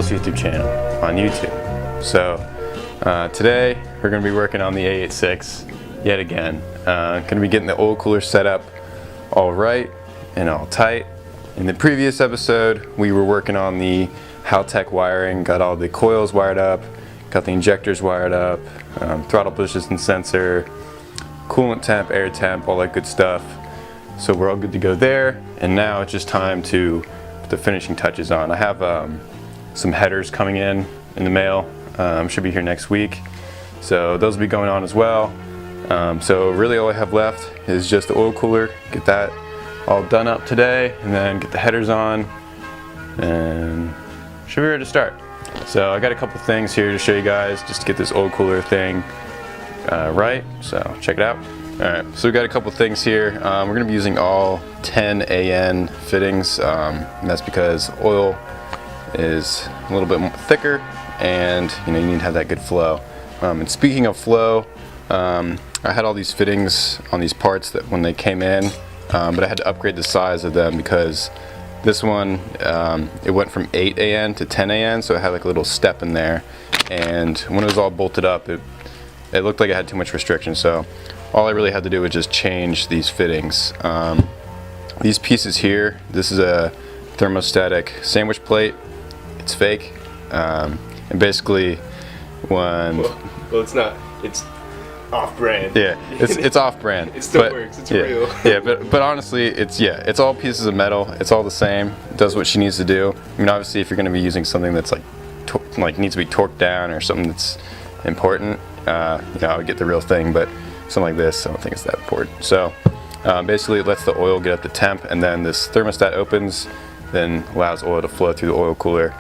this YouTube channel on YouTube. So today we're going to be working on the AE86 yet again. Going to be getting the oil cooler set up all right and all tight. In the previous episode we were working on the Haltech wiring, got all the coils wired up, got the injectors wired up, throttle position sensor, coolant temp, air temp, all that good stuff. So we're all good to go there, and now it's just time to put the finishing touches on. I have some headers coming in the mail, should be here next week, so those will be going on as well. So really all I have left is just the oil cooler, get that all done up today, and then get the headers on, and should be ready to start. So I got a couple things here to show you guys just to get this oil cooler thing right, so check it out. Alright, so we've got a couple things here. We're going to be using all 10 AN fittings, and that's because oil is a little bit thicker, and you need to have that good flow. And speaking of flow, I had all these fittings on these parts that when they came in, but I had to upgrade the size of them because this one, it went from 8 AN to 10 AN, so it had like a little step in there, and when it was all bolted up, it looked like it had too much restriction. So all I really had to do was just change these fittings. These pieces here, this is a thermostatic sandwich plate. It's fake, and basically when well it's not, it's off-brand. Yeah, it's off-brand. It still works. It's real. Yeah, but honestly, it's all pieces of metal. It's all the same. It does what she needs to do. I mean, obviously, if you're going to be using something that's like needs to be torqued down or something that's important, I would get the real thing. But something like this, I don't think it's that important. So basically, it lets the oil get up to temp, and then this thermostat opens, then allows oil to flow through the oil cooler.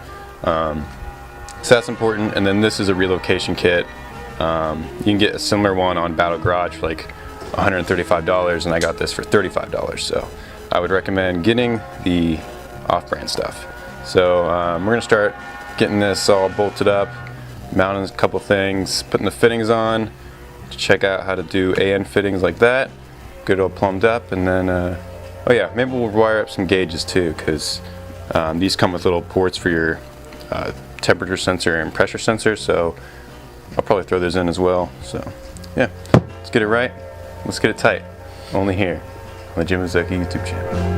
So that's important. And then this is a relocation kit. You can get a similar one on Battle Garage for like $135, and I got this for $35. So I would recommend getting the off-brand stuff. So we're going to start getting this all bolted up, mounting a couple things, putting the fittings on, to check out how to do AN fittings like that, get it all plumbed up, and then oh yeah, maybe we'll wire up some gauges too, because these come with little ports for your temperature sensor and pressure sensor, so I'll probably throw those in as well. So yeah, let's get it right, let's get it tight, only here on the Jim Azuki YouTube channel.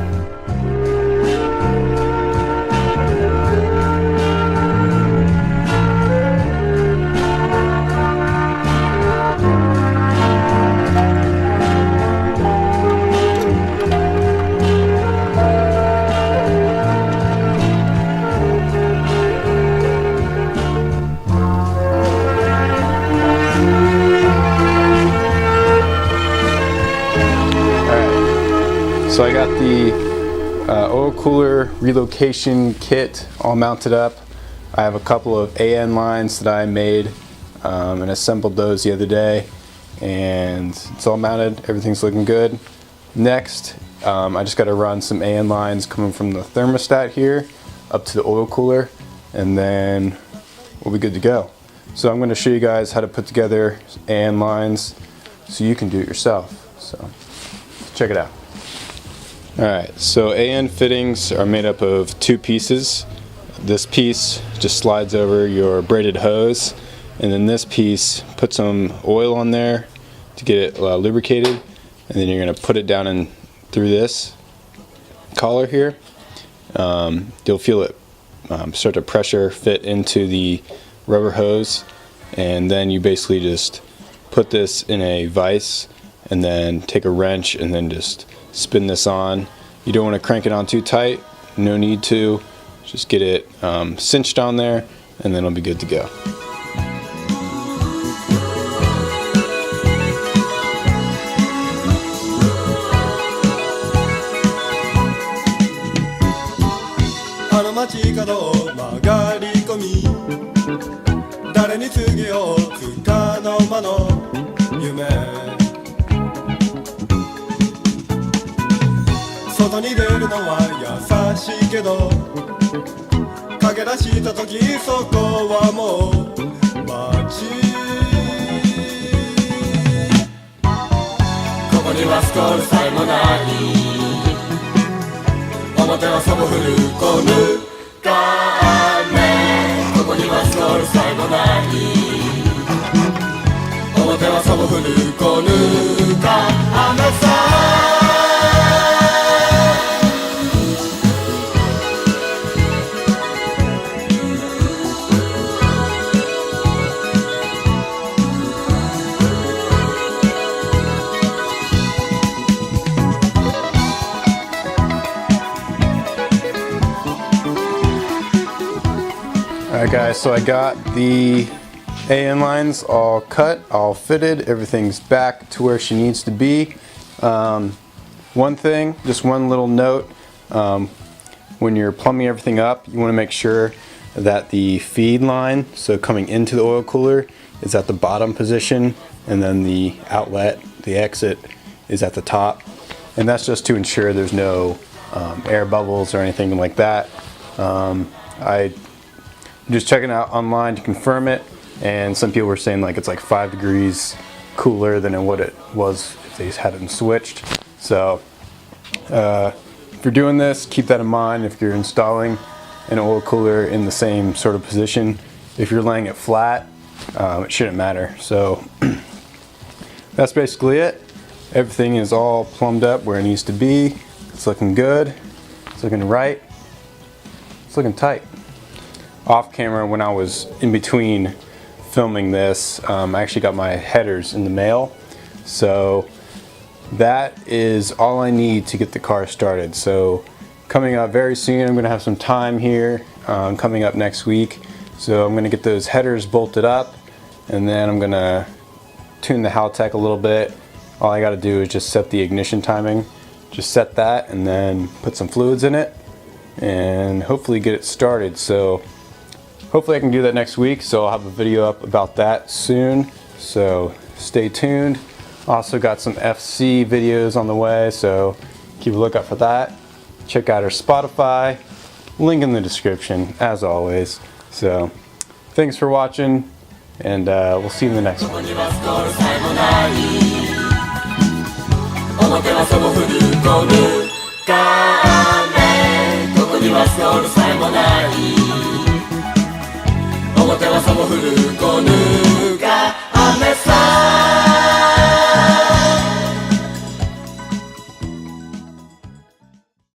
So I got the oil cooler relocation kit all mounted up. I have a couple of AN lines that I made and assembled those the other day, and it's all mounted, everything's looking good. Next, I just got to run some AN lines coming from the thermostat here up to the oil cooler, and then we'll be good to go. So I'm going to show you guys how to put together AN lines so you can do it yourself. So check it out. Alright, so AN fittings are made up of two pieces. This piece just slides over your braided hose, and then this piece, put some oil on there to get it lubricated, and then you're going to put it down in through this collar here. You'll feel it start to pressure fit into the rubber hose, and then you basically just put this in a vise and then take a wrench and then just spin this on. You don't want to crank it on too tight, no need to. Just get it cinched on there, and then it'll be good to go.駆け出した時そこはもう街ここにはスコールさえもない表はそぼ降るこぬか雨も降るこぬか雨さAlright guys, so I got the AN lines all cut, all fitted, everything's back to where she needs to be. One thing, just one little note, when you're plumbing everything up, you want to make sure that the feed line, so coming into the oil cooler, is at the bottom position, and then the outlet, the exit, is at the top. And that's just to ensure there's no air bubbles or anything like that. I'm just checking out online to confirm it, and some people were saying like it's like 5 degrees cooler than what it was if they hadn't switched. So if you're doing this, keep that in mind if you're installing an oil cooler in the same sort of position. If you're laying it flat, it shouldn't matter. So that's basically it. Everything is all plumbed up where it needs to be. It's looking good. It's looking right. It's looking tight. Off camera, when I was in between filming this, I actually got my headers in the mail. So that is all I need to get the car started. So coming up very soon, I'm going to have some time here coming up next week. So I'm going to get those headers bolted up, and then I'm going to tune the Haltech a little bit. All I got to do is just set the ignition timing. Just set that and then put some fluids in it and hopefully get it started. So hopefully I can do that next week, so I'll have a video up about that soon, so stay tuned. Also got some FC videos on the way, so keep a lookout for that. Check out our Spotify, link in the description as always. So thanks for watching, and we'll see you in the next one. 表はそぼ降るこぬか雨どこにはスコールさえもない表はそぼ降るこぬか雨さ